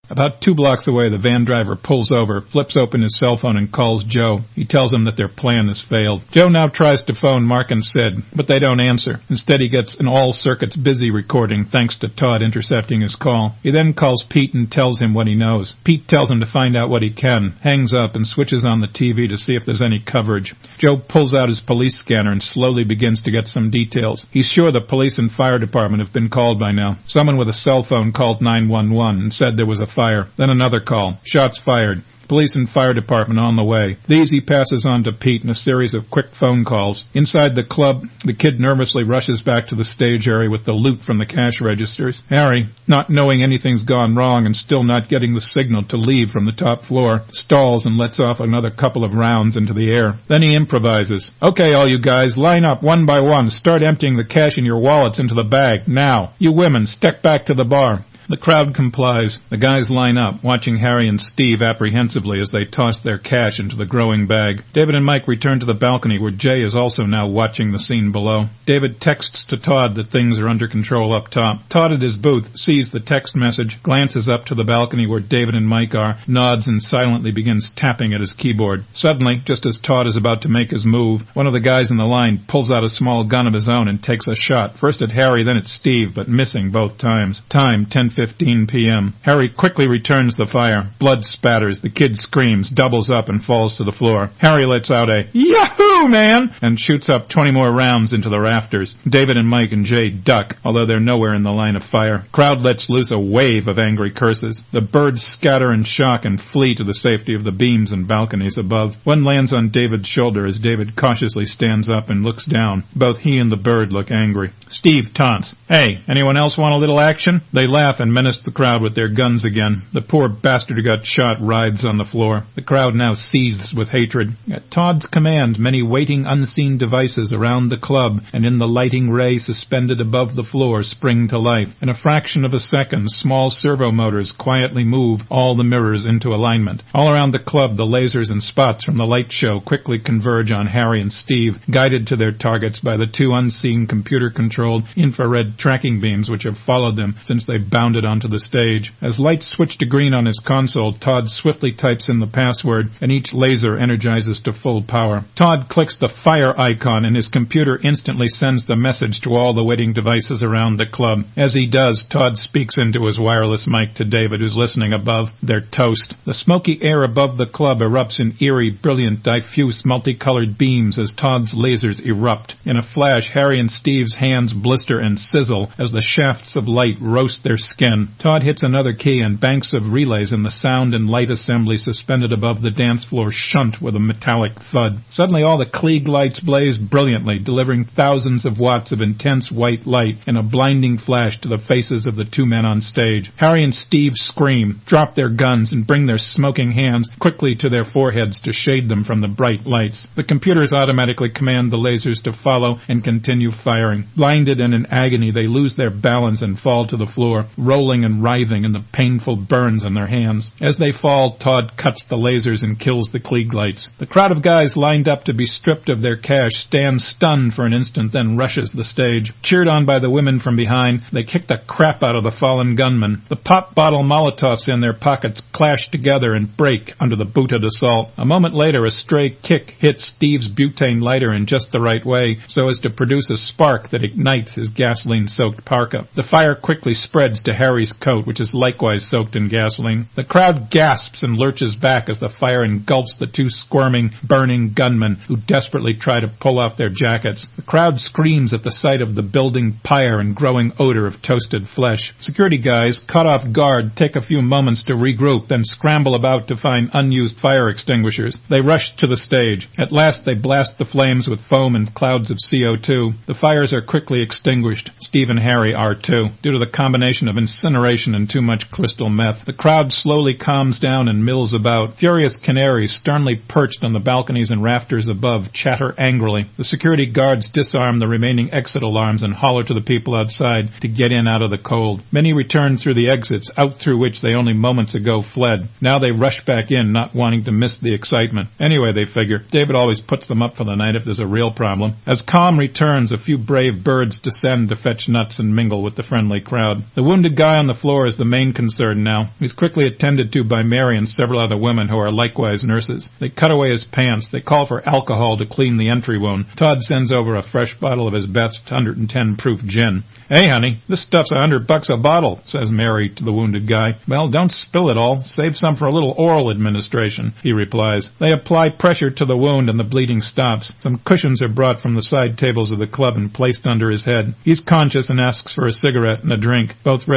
About 2 blocks away, the van driver pulls over, flips open his cell phone, and calls Joe. He tells him that their plan has failed. Joe now tries to phone Mark and Sid, but they don't answer. Instead, he gets an all-circuits busy recording thanks to Todd intercepting his call. He then calls Pete and tells him what he knows. Pete tells him to find out what he can, hangs up, and switches on the TV to see if there's any coverage. Joe pulls out his police scanner and slowly begins to get some details. He's sure the police and fire department have been called by now. Someone with a cell phone called 911 and said there was a fire. Then another call. Shots fired. Police and fire department on the way. These he passes on to Pete in a series of quick phone calls. Inside the club, the kid nervously rushes back to the stage area with the loot from the cash registers. Harry, not knowing anything's gone wrong and still not getting the signal to leave from the top floor, stalls and lets off another couple of rounds into the air. Then he improvises. Okay, all you guys, line up one by one. Start emptying the cash in your wallets into the bag. Now. You women, step back to the bar. The crowd complies. The guys line up, watching Harry and Steve apprehensively as they toss their cash into the growing bag. David and Mike return to the balcony where Jay is also now watching the scene below. David texts to Todd that things are under control up top. Todd at his booth sees the text message, glances up to the balcony where David and Mike are, nods and silently begins tapping at his keyboard. Suddenly, just as Todd is about to make his move, one of the guys in the line pulls out a small gun of his own and takes a shot, first at Harry, then at Steve, but missing both times. Time, 10:15 p.m. Harry quickly returns the fire. Blood spatters. The kid screams, doubles up, and falls to the floor. Harry lets out a "Yahoo, man!" and shoots up 20 more rounds into the rafters. David and Mike and Jay duck, although they're nowhere in the line of fire. Crowd lets loose a wave of angry curses. The birds scatter in shock and flee to the safety of the beams and balconies above. One lands on David's shoulder as David cautiously stands up and looks down. Both he and the bird look angry. Steve taunts, "Hey, anyone else want a little action?" They laugh and menace the crowd with their guns again. The poor bastard who got shot writhes on the floor. The crowd now seethes with hatred. At Todd's command, many waiting unseen devices around the club and in the lighting ray suspended above the floor spring to life. In a fraction of a second, small servo motors quietly move all the mirrors into alignment. All around the club, the lasers and spots from the light show quickly converge on Harry and Steve, guided to their targets by the 2 unseen computer-controlled infrared tracking beams which have followed them since they bounded onto the stage. As lights switch to green on his console, Todd swiftly types in the password, and each laser energizes to full power. Todd clicks the fire icon, and his computer instantly sends the message to all the waiting devices around the club. As he does, Todd speaks into his wireless mic to David, who's listening above. They're toast. The smoky air above the club erupts in eerie, brilliant, diffuse, multicolored beams as Todd's lasers erupt. In a flash, Harry and Steve's hands blister and sizzle as the shafts of light roast their skin. Todd hits another key, and banks of relays in the sound and light assembly suspended above the dance floor shunt with a metallic thud. Suddenly all the Klieg lights blaze brilliantly, delivering thousands of watts of intense white light in a blinding flash to the faces of the 2 men on stage. Harry and Steve scream, drop their guns, and bring their smoking hands quickly to their foreheads to shade them from the bright lights. The computers automatically command the lasers to follow and continue firing. Blinded and in agony, they lose their balance and fall to the floor, rolling and writhing in the painful burns on their hands. As they fall, Todd cuts the lasers and kills the Klieg lights. The crowd of guys lined up to be stripped of their cash stands stunned for an instant, then rushes the stage. Cheered on by the women from behind, they kick the crap out of the fallen gunmen. The pop bottle Molotovs in their pockets clash together and break under the booted assault. A moment later, a stray kick hits Steve's butane lighter in just the right way, so as to produce a spark that ignites his gasoline-soaked parka. The fire quickly spreads to Harry's coat, which is likewise soaked in gasoline. The crowd gasps and lurches back as the fire engulfs the 2 squirming, burning gunmen who desperately try to pull off their jackets. The crowd screams at the sight of the building pyre and growing odor of toasted flesh. Security guys, caught off guard, take a few moments to regroup, then scramble about to find unused fire extinguishers. They rush to the stage. At last they blast the flames with foam and clouds of CO2. The fires are quickly extinguished. Steve and Harry are too, due to the combination of incineration and too much crystal meth. The crowd slowly calms down and mills about. Furious canaries, sternly perched on the balconies and rafters above, chatter angrily. The security guards disarm the remaining exit alarms and holler to the people outside to get in out of the cold. Many return through the exits, out through which they only moments ago fled. Now they rush back in, not wanting to miss the excitement. Anyway, they figure, David always puts them up for the night if there's a real problem. As calm returns, a few brave birds descend to fetch nuts and mingle with the friendly crowd. The wounded wounded guy on the floor is the main concern now. He's quickly attended to by Mary and several other women who are likewise nurses. They cut away his pants. They call for alcohol to clean the entry wound. Todd sends over a fresh bottle of his best 110 proof gin. "Hey, honey, this stuff's $100 a bottle," says Mary to the wounded guy. "Well, don't spill it all. Save some for a little oral administration," he replies. They apply pressure to the wound and the bleeding stops. Some cushions are brought from the side tables of the club and placed under his head. He's conscious and asks for a cigarette and a drink. Both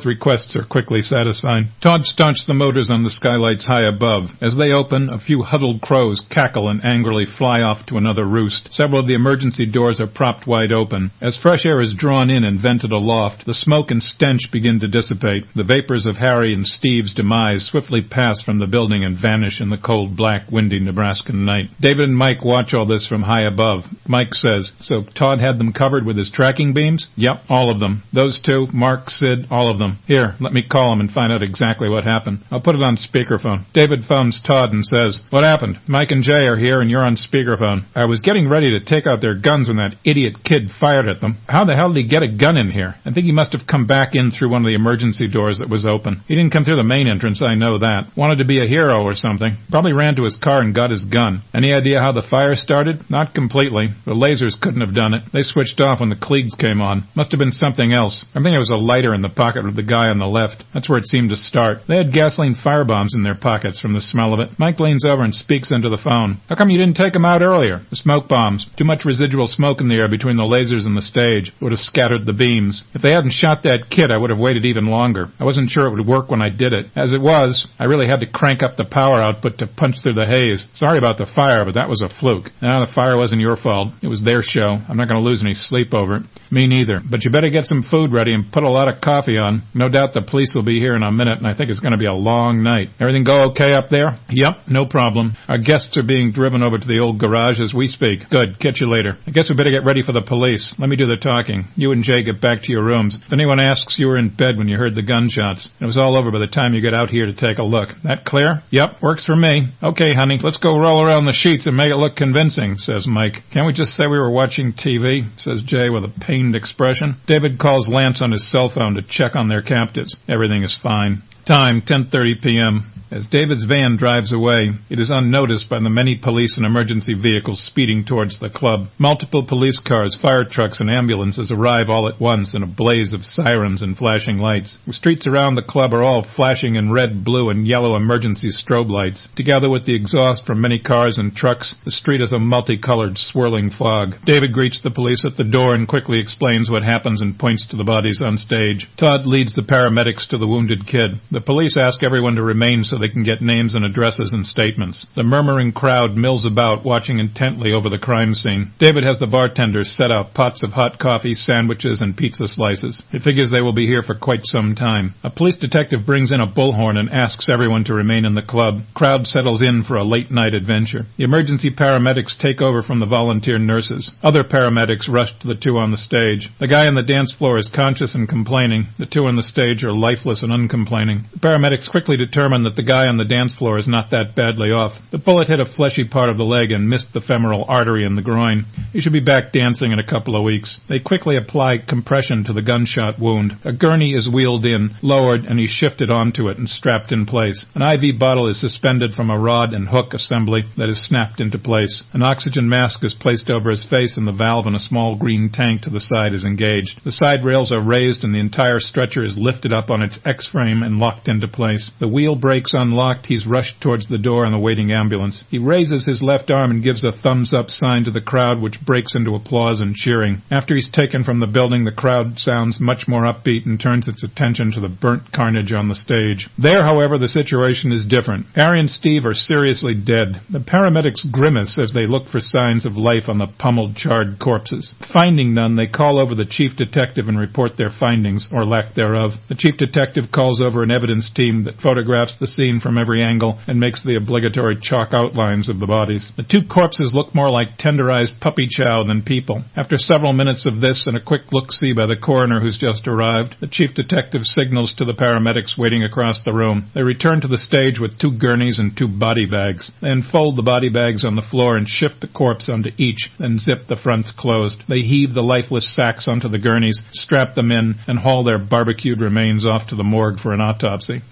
requests are quickly satisfied. Todd starts the motors on the skylights high above. As they open, a few huddled crows cackle and angrily fly off to another roost. Several of the emergency doors are propped wide open. As fresh air is drawn in and vented aloft, the smoke and stench begin to dissipate. The vapors of Harry and Steve's demise swiftly pass from the building and vanish in the cold, black, windy Nebraskan night. David and Mike watch all this from high above. Mike says, "So Todd had them covered with his tracking beams?" "Yep, all of them. Those two, Mark, Sid, all of them. Here, let me call him and find out exactly what happened. I'll put it on speakerphone." David phones Todd and says, "What happened? Mike and Jay are here and you're on speakerphone. I was getting ready to take out their guns when that idiot kid fired at them. How the hell did he get a gun in here? I think he must have come back in through one of the emergency doors that was open. He didn't come through the main entrance, I know that. Wanted to be a hero or something. Probably ran to his car and got his gun. Any idea how the fire started? Not completely. The lasers couldn't have done it. They switched off when the Klieg's came on. Must have been something else. I think it was a lighter in the pocket of the guy on the left. That's where it seemed to start. They had gasoline firebombs in their pockets from the smell of it." Mike leans over and speaks into the phone. "How come you didn't take them out earlier?" "The smoke bombs. Too much residual smoke in the air between the lasers and the stage. It would have scattered the beams. If they hadn't shot that kid, I would have waited even longer. I wasn't sure it would work when I did it. As it was, I really had to crank up the power output to punch through the haze. Sorry about the fire, but that was a fluke. No, the fire wasn't your fault. It was their show. I'm not going to lose any sleep over it." "Me neither. But you better get some food ready and put a lot of coffee on. No doubt the police will be here in a minute, and I think it's going to be a long night. Everything go okay up there?" "Yep, no problem. Our guests are being driven over to the old garage as we speak." "Good. Catch you later. I guess we better get ready for the police. Let me do the talking. You and Jay get back to your rooms. If anyone asks, you were in bed when you heard the gunshots. It was all over by the time you got out here to take a look. That clear?" "Yep, works for me." "Okay, honey, let's go roll around the sheets and make it look convincing," says Mike. "Can't we just say we were watching TV?" says Jay with a pained expression. David calls Lance on his cell phone to check on their captives. Everything is fine. Time, 10:30 p.m. As David's van drives away, it is unnoticed by the many police and emergency vehicles speeding towards the club. Multiple police cars, fire trucks, and ambulances arrive all at once in a blaze of sirens and flashing lights. The streets around the club are all flashing in red, blue, and yellow emergency strobe lights. Together with the exhaust from many cars and trucks, the street is a multicolored, swirling fog. David greets the police at the door and quickly explains what happens and points to the bodies on stage. Todd leads the paramedics to the wounded kid. The police ask everyone to remain so they can get names and addresses and statements. The murmuring crowd mills about, watching intently over the crime scene. David has the bartenders set out pots of hot coffee, sandwiches, and pizza slices. It figures they will be here for quite some time. A police detective brings in a bullhorn and asks everyone to remain in the club. Crowd settles in for a late-night adventure. The emergency paramedics take over from the volunteer nurses. Other paramedics rush to the two on the stage. The guy on the dance floor is conscious and complaining. The two on the stage are lifeless and uncomplaining. The paramedics quickly determine that the guy on the dance floor is not that badly off. The bullet hit a fleshy part of the leg and missed the femoral artery in the groin. He should be back dancing in a couple of weeks. They quickly apply compression to the gunshot wound. A gurney is wheeled in, lowered, and he's shifted onto it and strapped in place. An IV bottle is suspended from a rod and hook assembly that is snapped into place. An oxygen mask is placed over his face and the valve in a small green tank to the side is engaged. The side rails are raised and the entire stretcher is lifted up on its X-frame and locked into place. The wheel brakes unlocked. He's rushed towards the door and the waiting ambulance. He raises his left arm and gives a thumbs-up sign to the crowd, which breaks into applause and cheering. After he's taken from the building, the crowd sounds much more upbeat and turns its attention to the burnt carnage on the stage. There, however, the situation is different. Harry and Steve are seriously dead. The paramedics grimace as they look for signs of life on the pummeled, charred corpses. Finding none, they call over the chief detective and report their findings, or lack thereof. The chief detective calls over an evidence team that photographs the scene scene from every angle and makes the obligatory chalk outlines of the bodies. The two corpses look more like tenderized puppy chow than people. After several minutes of this and a quick look-see by the coroner who's just arrived, the chief detective signals to the paramedics waiting across the room. They return to the stage with 2 gurneys and 2 body bags. They unfold the body bags on the floor and shift the corpse onto each, then zip the fronts closed. They heave the lifeless sacks onto the gurneys, strap them in, and haul their barbecued remains off to the morgue for an autopsy.